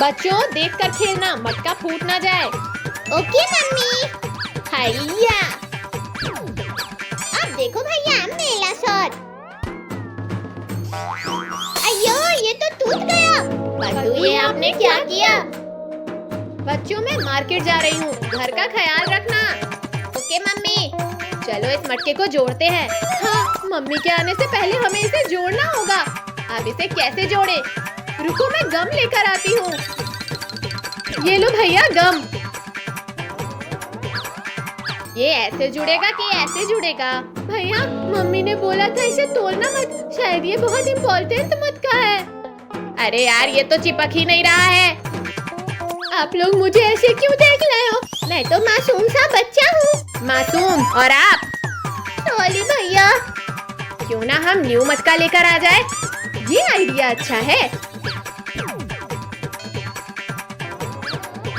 बच्चों देख कर खेलना, मटका फूट ना जाए। Okay mummy. हैया, अब देखो भैया मेला शॉट। अयो ये तो टूट गया। पद्दू ये आपने क्या किया? बच्चों मैं मार्केट जा रही हूँ, घर का ख्याल रखना। Okay mummy. चलो इस मटके को जोड़ते हैं। हाँ, मम्मी के आने से पहले हमें इसे जोड़ना होगा। अब इसे कैसे जोड़े? रुको मैं गम लेकर आती हूँ। ये लो भैया गम। ये ऐसे जुड़ेगा कि ऐसे जुड़ेगा? भैया मम्मी ने बोला था इसे तोड़ना मत, शायद ये बहुत इम्पोर्टेंट मटका है। अरे यार ये तो चिपक ही नहीं रहा है। आप लोग मुझे ऐसे क्यों देख रहे हो? मैं तो मासूम सा बच्चा हूँ। मासूम और आप? सॉरी भैया। क्यों ना हम न्यू मटका लेकर आ जाए? ये आइडिया अच्छा है।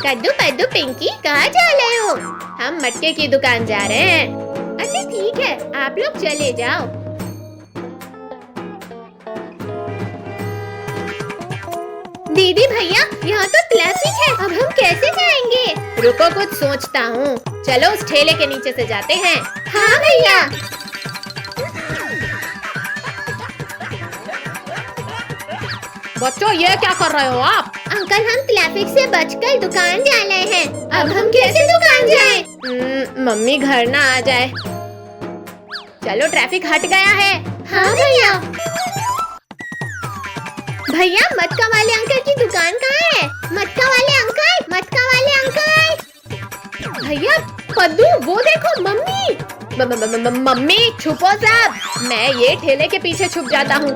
कद्दू पद्दू पिंकी कहाँ जा रहे हो? हम मटके की दुकान जा रहे हैं। अच्छा ठीक है, आप लोग चले जाओ। दीदी भैया यहाँ तो ट्रैफिक है, अब हम कैसे जाएंगे? रुको कुछ सोचता हूँ। चलो उस ठेले के नीचे से जाते हैं। हाँ भैया। बच्चों ये क्या कर रहे हो आप? अंकल हम ट्रैफिक से बचकर दुकान जा रहे हैं, अब हम कैसे दुकान जाएं? मम्मी घर ना आ जाए। चलो ट्रैफिक हट गया है। हाँ भैया। भैया मटका वाले अंकल की दुकान कहाँ है? मटका वाले अंकल, मटका वाले अंकल। भैया पद्दू वो देखो मम्मी। मम्मी छुपो साहब, मैं ये ठेले के पीछे छुप जाता हूँ।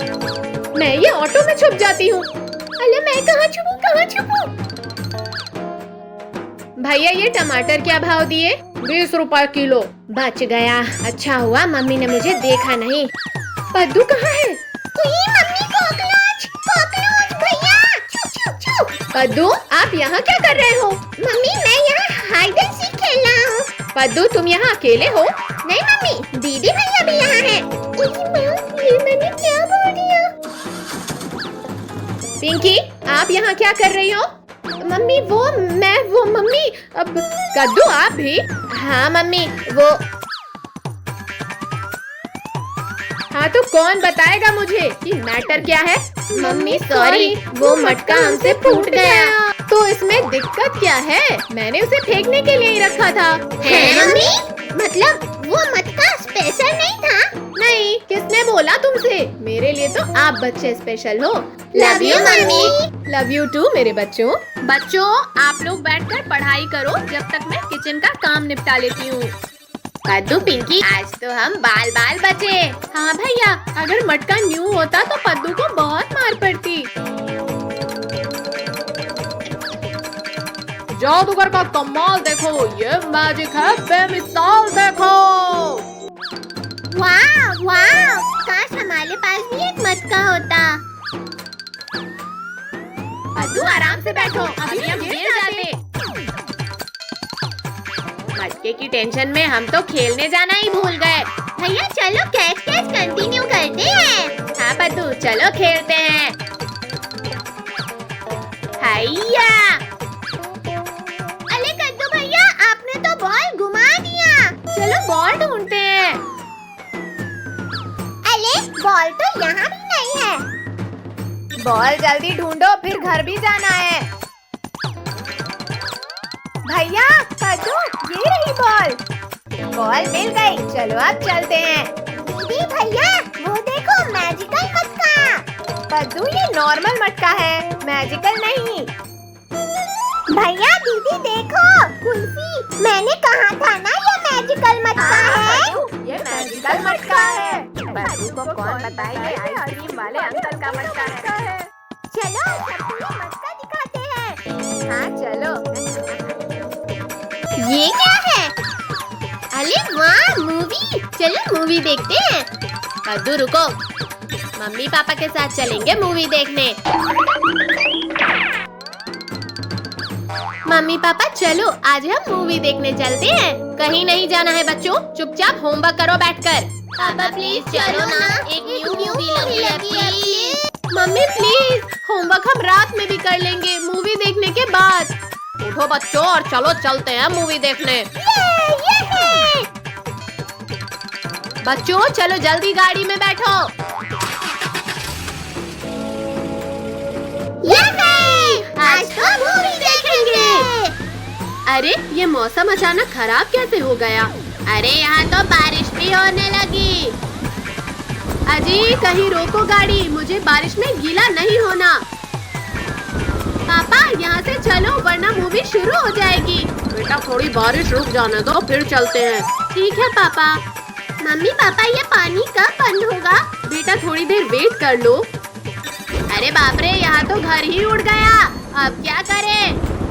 मैं ये ऑटो में छुप जाती हूँ। अरे मैं कहाँ छुपूं, कहाँ छुपूं? भैया ये टमाटर क्या भाव दिए? 20 रुपए किलो। बच गया, अच्छा हुआ मम्मी ने मुझे देखा नहीं। पद्दू कहाँ है? मम्मी कॉकरोच, कॉकरोच भैया। छुप छुप छुप। पद्दू आप यहाँ क्या कर रहे हो? मम्मी मैं यहाँ हाइड एंड सीक खेल रहा हूँ। पद्दू तुम यहाँ अकेले हो? नहीं मम्मी, दीदी भैया भी यहाँ हैं। ये मैंने क्या बोल दिया? पिंकी आप यहाँ क्या कर रही हो? मम्मी वो मम्मी। अब कद्दू आप भी? हाँ मम्मी वो। हाँ तो कौन बताएगा मुझे कि मैटर क्या है? मम्मी सॉरी, वो मटका हमसे फूट गया। तो इसमें दिक्कत क्या है? मैंने उसे फेंकने के लिए ही रखा था। है मम्मी? मतलब वो मटका स्पेशल नहीं था? नहीं, किसने बोला तुमसे? मेरे लिए तो आप बच्चे स्पेशल हो। Love you mummy. Love you too मेरे बच्चों। बच्चों आप लोग बैठकर पढ़ाई करो जब तक मैं किचन का काम निपटा लेती हूँ। पद्दू पिंकी आज तो हम बाल बाल बचे। हाँ भैया, अगर मटका न्यू होता तो पद्दू को बहुत मार पड़ती। जादूगर का कमाल देखो, ये मैजिक है बेमिसाल देखो। वाह वाह, काश हमारे पास भी एक मटका होता। पद्दू आराम से बैठो, अभी हम गिर जाते। मटके की टेंशन में हम तो खेलने जाना ही भूल गए। भैया चलो कैच कैच कंटिन्यू करते हैं। हाँ पद्दू चलो खेलते हैं। हैया। अरे कद्दू भैया आपने तो बॉल घुमा दिया। चलो बॉल ढूंढते हैं। अरे बॉल तो यहाँ भी नहीं है। बॉल जल्दी ढूंढो, फिर घर भी जाना है। भैया पद्दू ये रही बॉल। बॉल मिल गई, चलो अब चलते हैं। दीदी भैया वो देखो मैजिकल मटका। पद्दू ये नॉर्मल मटका है, मैजिकल नहीं। भैया दीदी देखो कुल्फी, मैंने कहा था ना ये मैजिकल मटका है। ये मैजिकल मटका है। पद्दू को कौन बताए ये आइसक्रीम वाले अंकल का मटका है। चलो सबको ये मटका दिखाते हैं। हाँ चलो। ये क्या है? अरे वाह मूवी, चलो मूवी देखते हैं। पद्दू रुको, मम्मी पापा के साथ चलेंगे मूवी देखने। मम्मी पापा चलो आज हम मूवी देखने चलते हैं। कहीं नहीं जाना है बच्चों, चुपचाप होमवर्क करो बैठकर। पापा प्लीज चलो ना, एक न्यू मूवी लगी है प्लीज। मम्मी प्लीज, होमवर्क हम रात में भी कर लेंगे, मूवी मूवी देखने के बाद। उठो बच्चों और चलो चलते हैं मूवी देखने। ये बच्चों चलो जल्दी गाड़ी में बैठो। आज तो मूवी देखेंगे। अरे ये मौसम अचानक खराब कैसे हो गया? अरे यहाँ तो बारिश भी होने लगी। अजी कहीं रोको गाड़ी, मुझे बारिश में गीला नहीं होना। पापा यहाँ से चलो वरना मूवी शुरू हो जाएगी। बेटा थोड़ी बारिश रुक जाने दो फिर चलते हैं। ठीक है पापा। मम्मी पापा ये पानी कब बंद होगा? बेटा थोड़ी देर वेट कर लो। अरे बाप रे यहाँ तो घर ही उड़ गया, अब क्या करें?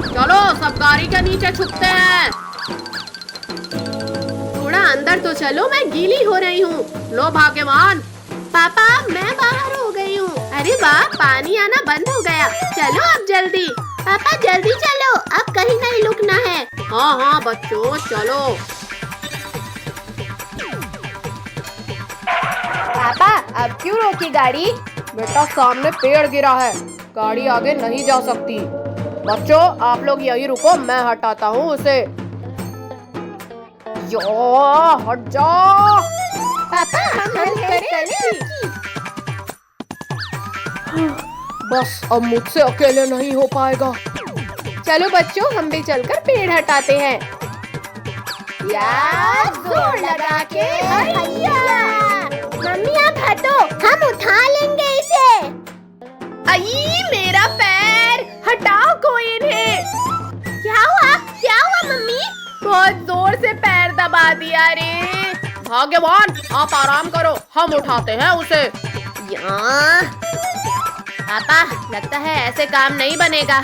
चलो सब गाड़ी के नीचे छुपते हैं। थोड़ा अंदर तो चलो, मैं गीली हो रही हूँ। लो भाग्यवान। पापा मैं बाहर हो गई हूँ। अरे वाह पानी आना बंद हो गया। चलो अब जल्दी। पापा जल्दी चलो, अब कहीं नहीं रुकना है। हाँ हाँ बच्चों चलो। पापा अब क्यों रोकी गाड़ी? बेटा सामने पेड़ गिरा है, गाड़ी आगे नहीं जा सकती। बच्चों आप लोग यहीं रुको, मैं हटाता हूँ उसे। यो हट जा। पापा हम करें। बस अब मुझसे अकेले नहीं हो पाएगा। चलो बच्चों हम भी चलकर पेड़ हटाते हैं। यार जोर लगा के मम्मी आप हटो, हम उठा लेंगे इसे। आई मेरा पैर, हटाओ कोई इन्हें। क्या हुआ मम्मी? बहुत जोर से पैर दबा दिया रे। भाग्यवान आप आराम करो, हम उठाते हैं उसे। पापा लगता है ऐसे काम नहीं बनेगा।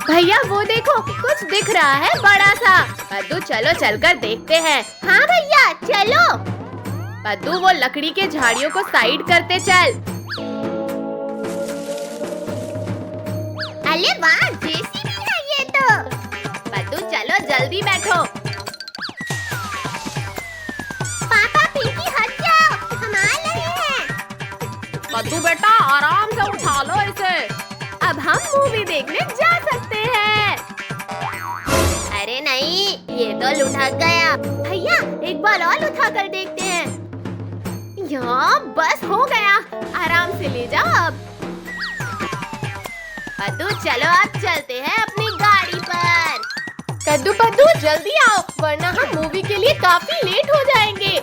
भैया वो देखो कुछ दिख रहा है बड़ा सा। पद्दू चलो चलकर देखते हैं। हाँ भैया चलो। पद्दू वो लकड़ी के झाड़ियों को साइड करते चल। अरे वाह जेसीबी है ये तो। पद्दू चलो जल्दी बैठो। पापा पिंकी हट जाओ, हम आ रहे हैं। पद्दू बेटा आराम से उठा लो इसे। अब हम मूवी देखने जा सकते हैं। अरे नहीं ये तो लुढ़क गया। भैया एक बार और उठा कर देखते हैं। यहाँ बस हो गया, आराम से ले जाओ अब। पद्दू चलो अब चलते हैं अपनी गाड़ी पर। कद्दू पद्दू जल्दी आओ वरना हम मूवी के लिए काफी लेट हो जाएंगे।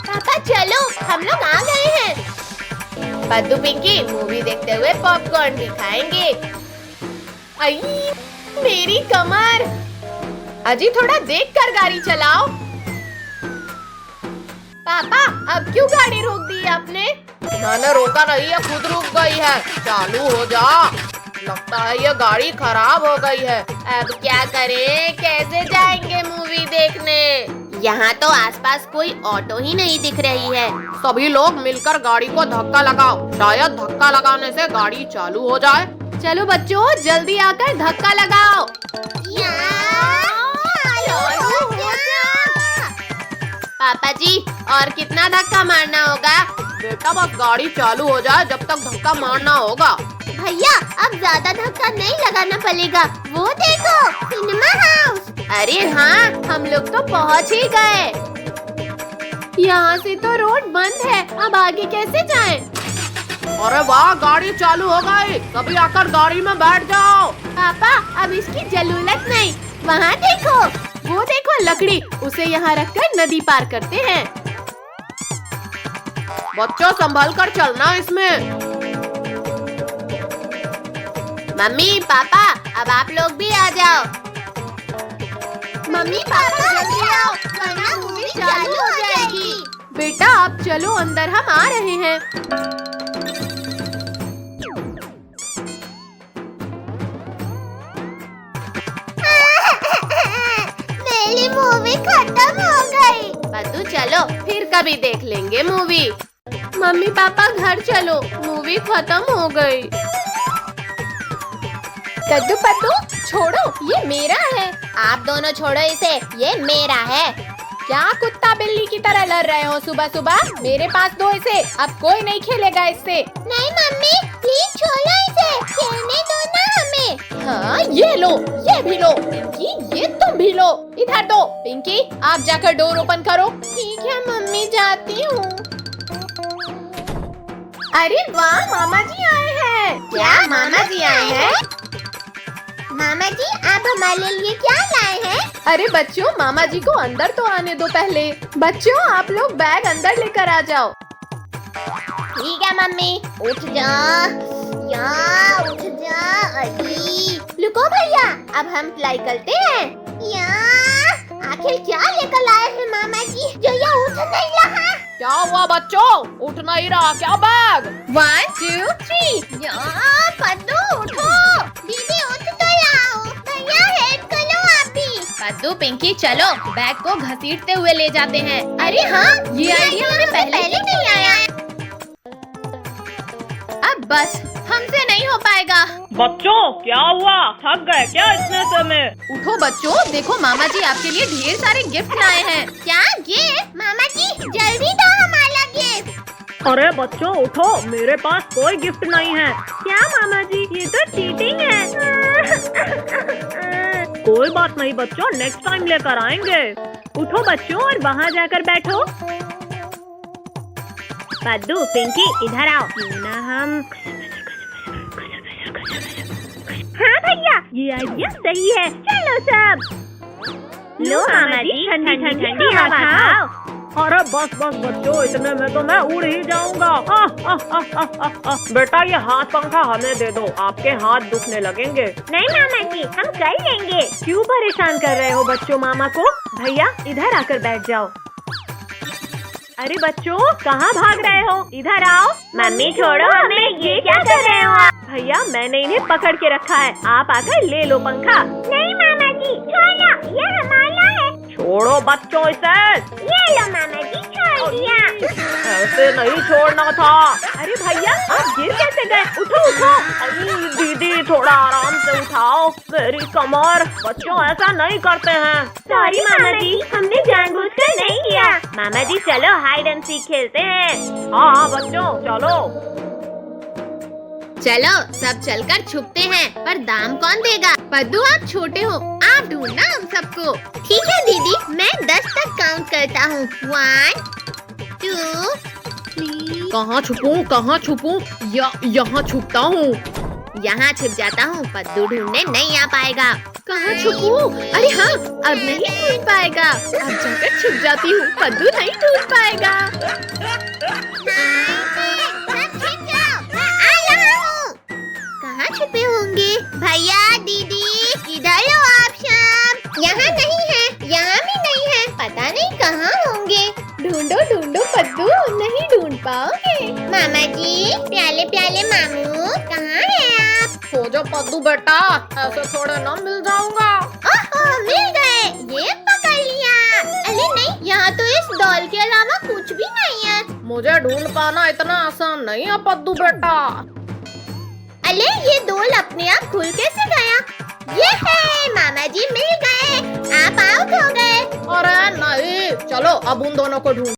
पापा चलो हम लोग आ गए हैं। पद्दू पिंकी मूवी देखते हुए पॉपकॉर्न भी खाएंगे। आई मेरी कमर। अजी थोड़ा देखकर गाड़ी चलाओ। पापा अब क्यों गाड़ी रोक दी आपने? मैंने रोका नहीं है, खुद रुक गई है। चालू हो जा। लगता है ये गाड़ी खराब हो गई है। अब क्या करें, कैसे जाएंगे मूवी देखने? यहाँ तो आसपास कोई ऑटो ही नहीं दिख रही है। सभी लोग मिलकर गाड़ी को धक्का लगाओ, शायद धक्का लगाने से गाड़ी चालू हो जाए। चलो बच्चों जल्दी आकर धक्का लगाओ। पापा जी और कितना धक्का मारना होगा? बेटा बस गाड़ी चालू हो जाए जब तक धक्का मारना होगा। भैया अब ज्यादा धक्का नहीं लगाना पड़ेगा, वो देखो सिनेमा हाउस। अरे हाँ हम लोग तो पहुँच ही गए। यहाँ से तो रोड बंद है, अब आगे कैसे जाएं? अरे वाह गाड़ी चालू हो गई, सभी आकर गाड़ी में बैठ जाओ। पापा अब इसकी जरूरत नहीं, वहाँ देखो वो देखो लकड़ी, उसे यहाँ रखकर नदी पार करते हैं। बच्चों संभल कर चलना इसमें। मम्मी पापा अब आप लोग भी आ जाओ। मम्मी पापा जल्दी आओ वरना मूवी चालू हो जाएगी। बेटा आप चलो अंदर, हम आ रहे हैं। मेरी मूवी खत्म हो गई। पद्दू चलो फिर कभी देख लेंगे मूवी। मम्मी पापा घर चलो, मूवी खत्म हो गई। कद्दू पद्दू छोड़ो, ये मेरा है। आप दोनों छोड़ो इसे, ये मेरा है। क्या कुत्ता बिल्ली की तरह लड़ रहे हो सुबह सुबह? मेरे पास दो इसे, अब कोई नहीं खेलेगा इससे। नहीं मम्मी प्लीज छोड़ो इसे, खेलने दो ना। ये भी लो। पिंकी ये तुम भी लो। इधर दो। पिंकी आप जाकर डोर ओपन करो। ठीक है मम्मी, जाती हूँ। अरे वाह, मामा जी आए हैं। क्या मामा जी आए हैं? मामा जी आप हमारे लिए क्या लाए हैं? अरे बच्चों, मामा जी को अंदर तो आने दो पहले। बच्चों आप लोग बैग अंदर लेकर आ जाओ। ठीक है मम्मी। उठ जा या उठ जा। अरे रुको भैया, अब हम फ्लाई करते हैं। या आखिर क्या लेकर लाए हैं मामा जी जो ये उठ नहीं रहा? क्या हुआ बच्चों, उठ नहीं रहा क्या बैग? 1 2 3। या पद्दू उठो। दीदी उठ तो जाओ। भैया हेल्प करो आप भी। पद्दू पिंकी चलो बैग को घसीटते हुए ले जाते हैं। अरे हाँ, ये आइडिया हमें पहले नहीं आया। अब बस हमसे नहीं हो पाएगा। बच्चों क्या हुआ, थक गए क्या इतने समय? उठो बच्चों, देखो मामा जी आपके लिए ढेर सारे गिफ्ट लाए हैं। क्या गिफ्ट? मामा जी जल्दी दो हमारा गिफ्ट। अरे बच्चों उठो, मेरे पास कोई गिफ्ट नहीं है। क्या मामा जी, ये तो चीटिंग है। कोई बात नहीं बच्चों, नेक्स्ट टाइम लेकर आएंगे। उठो बच्चों और वहाँ जाकर बैठो। पद्दू पिंकी इधर आओ। क्यों ना हम हाँ भैया, ये आइडिया सही है। चलो सब लो मामा जी, ठंडी ठंडी हवा खाओ। अरे बस बस बच्चों, इतने में तो मैं उड़ ही जाऊंगा। बेटा ये हाथ पंखा हमें दे दो, आपके हाथ दुखने लगेंगे। नहीं मामा जी, हम कर लेंगे। क्यों परेशान कर रहे हो बच्चों मामा को? भैया इधर आकर बैठ जाओ। अरे बच्चों कहाँ भाग रहे हो, इधर आओ। मम्मी छोड़ो हमें, ये क्या कर रहे हो आप? भैया मैंने इन्हें पकड़ के रखा है, आप आकर ले लो पंखा। नहीं मामा जी छोड़ो, ये हमारा है। छोड़ो बच्चों इसे। ये लो मामा जी, छोड़ दिया। ऐसे नहीं छोड़ना था। अरे भैया आप गिर कैसे गए? उठो उठो। अरे दीदी थोड़ा आराम से उठाओ मेरी कमर। बच्चों ऐसा नहीं करते हैं। सॉरी मामा जी, हमने जानबूझकर नहीं किया। मामा जी चलो हाइड एंड सीक खेलते हैं। हाँ हाँ बच्चों चलो। चलो सब चलकर छुपते हैं, पर दाम कौन देगा? पद्दू आप छोटे हो, आप ढूंढना हम सबको। ठीक है दीदी, मैं 10 तक काउंट करता हूँ। 1 2 3। कहाँ छुपूं, कहाँ छुपूं? यहाँ छुपता हूँ। यहाँ छिप जाता हूँ, पद्दू ढूंढने नहीं आ पाएगा। कहाँ छुपूं? अरे हाँ, अब नहीं ढूंढ पाएगा। अब जाकर छुप जाती हूँ, पद्दू नहीं ढूंढ पाएगा। कहाँ छुपे होंगे? भैया दीदी इधर लो आप सब। यहाँ नहीं है, यहाँ भी नहीं है, पता नहीं कहाँ होंगे। ढूंढो ढूंढो पद्दू, नहीं ढूंढ पाओगे। मामा जी प्याले प्याले मामू कहाँ है आप? हो जाओ पद्दू बेटा, ऐसे थोड़ा ना मिल जाऊंगा। ओह मिल गए, ये पकड़ लिया। अरे नहीं, यहाँ तो इस डॉल के अलावा कुछ भी नहीं है। मुझे ढूंढ पाना इतना आसान नहीं है पद्दू बेटा। अरे ये डोल अपने आप खुल कैसे गया? ये है, मामा जी मिल गए, आप आउट हो गए। अरे नहीं, चलो अब उन दोनों को ढूंढ